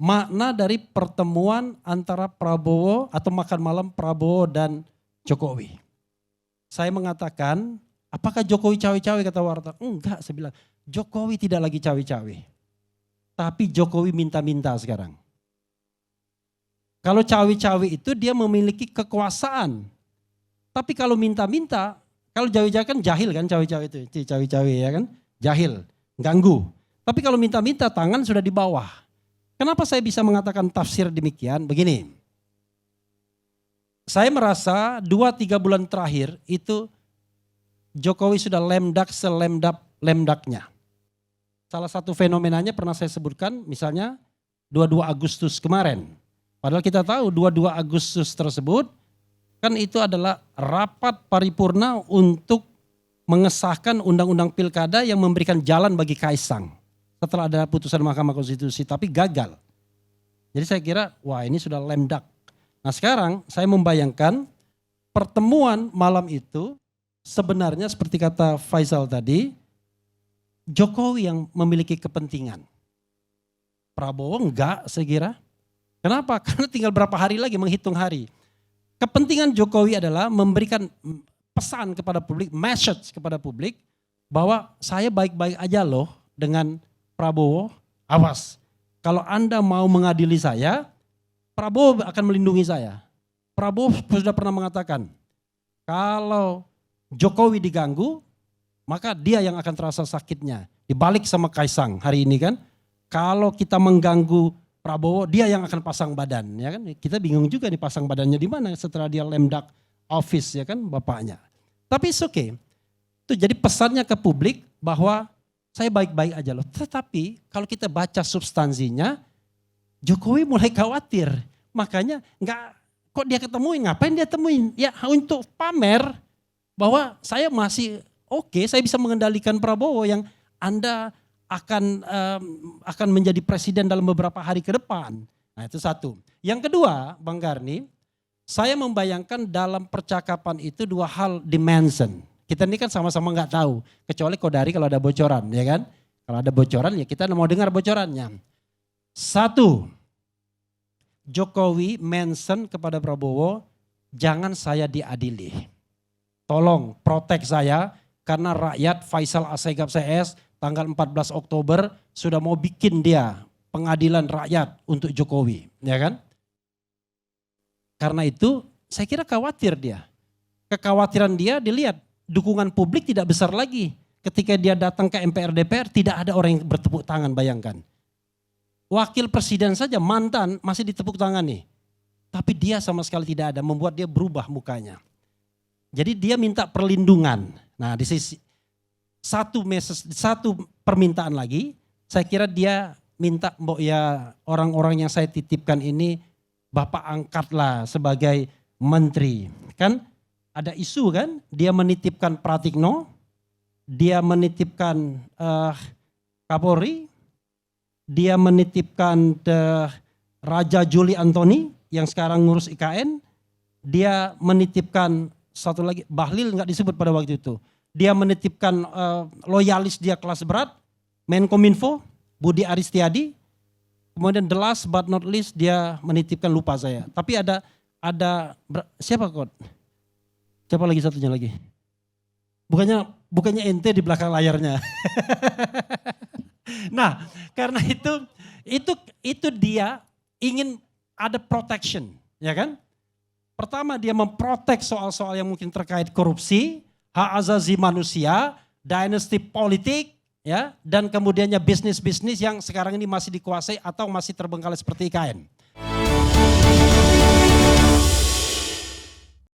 makna dari pertemuan antara Prabowo atau makan malam Prabowo dan Jokowi. Saya mengatakan, apakah Jokowi cawe-cawe kata wartawan? Enggak, saya bilang Jokowi tidak lagi cawe-cawe. Tapi Jokowi minta-minta sekarang. Kalau cawe-cawe itu dia memiliki kekuasaan. Tapi kalau minta-minta, kalau cawe-cawe kan jahil kan cawe-cawe itu. Cawe-cawe ya kan, jahil, ganggu. Tapi kalau minta-minta tangan sudah di bawah. Kenapa saya bisa mengatakan tafsir demikian? Begini. Saya merasa 2-3 bulan terakhir itu Jokowi sudah lemdak selemdak-lemdaknya. Salah satu fenomenanya pernah saya sebutkan misalnya 22 Agustus kemarin. Padahal kita tahu 22 Agustus tersebut kan itu adalah rapat paripurna untuk mengesahkan undang-undang pilkada yang memberikan jalan bagi Kaisang. Setelah ada putusan Mahkamah Konstitusi tapi gagal. Jadi saya kira wah ini sudah lemdak. Nah sekarang saya membayangkan pertemuan malam itu sebenarnya seperti kata Faisal tadi, Jokowi yang memiliki kepentingan. Prabowo enggak saya kira. Kenapa? Karena tinggal berapa hari lagi menghitung hari. Kepentingan Jokowi adalah memberikan pesan kepada publik, message kepada publik bahwa saya baik-baik aja loh dengan Prabowo. Awas, kalau Anda mau mengadili saya, Prabowo akan melindungi saya. Prabowo sudah pernah mengatakan, kalau Jokowi diganggu, maka dia yang akan terasa sakitnya. Dibalik sama Kaisang hari ini kan, kalau kita mengganggu Prabowo, dia yang akan pasang badan, ya kan? Kita bingung juga nih pasang badannya di mana setelah dia lemdak office ya kan bapaknya. Tapi it's okay. Itu jadi pesannya ke publik bahwa saya baik-baik aja loh. Tetapi kalau kita baca substansinya, Jokowi mulai khawatir. Makanya kok dia ketemuin, ngapain dia temuin? Ya untuk pamer bahwa saya masih oke, saya bisa mengendalikan Prabowo yang Anda akan menjadi presiden dalam beberapa hari ke depan. Nah itu satu. Yang kedua Bang Garni, saya membayangkan dalam percakapan itu dua hal dimension. Kita ini kan sama-sama nggak tahu, kecuali Kodari kalau ada bocoran ya kan. Kalau ada bocoran ya kita mau dengar bocorannya. Satu, Jokowi mention kepada Prabowo, jangan saya diadili. Tolong protek saya karena rakyat Faisal Assegaf CS tanggal 14 Oktober sudah mau bikin dia pengadilan rakyat untuk Jokowi, ya kan? Karena itu saya kira khawatir dia. Kekhawatiran dia dilihat dukungan publik tidak besar lagi. Ketika dia datang ke MPR DPR tidak ada orang yang bertepuk tangan, bayangkan. Wakil presiden saja mantan masih ditepuk tangan nih. Tapi dia sama sekali tidak ada, membuat dia berubah mukanya. Jadi dia minta perlindungan. Nah di sisi satu permintaan lagi, saya kira dia minta ya orang-orang yang saya titipkan ini Bapak angkatlah sebagai menteri. Kan ada isu kan, dia menitipkan Pratikno, dia menitipkan Kapolri, dia menitipkan Raja Juli Antoni yang sekarang ngurus IKN, dia menitipkan satu lagi, Bahlil nggak disebut pada waktu itu. Dia menitipkan loyalis dia kelas berat, Menkominfo, Budi Aristiadi. Kemudian the last but not least dia menitipkan lupa saya. Tapi ada siapa kok? Siapa lagi satunya lagi? Bukannya ente di belakang layarnya. Nah, karena itu dia ingin ada protection, ya kan? Pertama dia memprotek soal-soal yang mungkin terkait korupsi, hak asasi manusia, dinasti politik, ya, dan kemudiannya bisnis-bisnis yang sekarang ini masih dikuasai atau masih terbengkalai seperti IKN.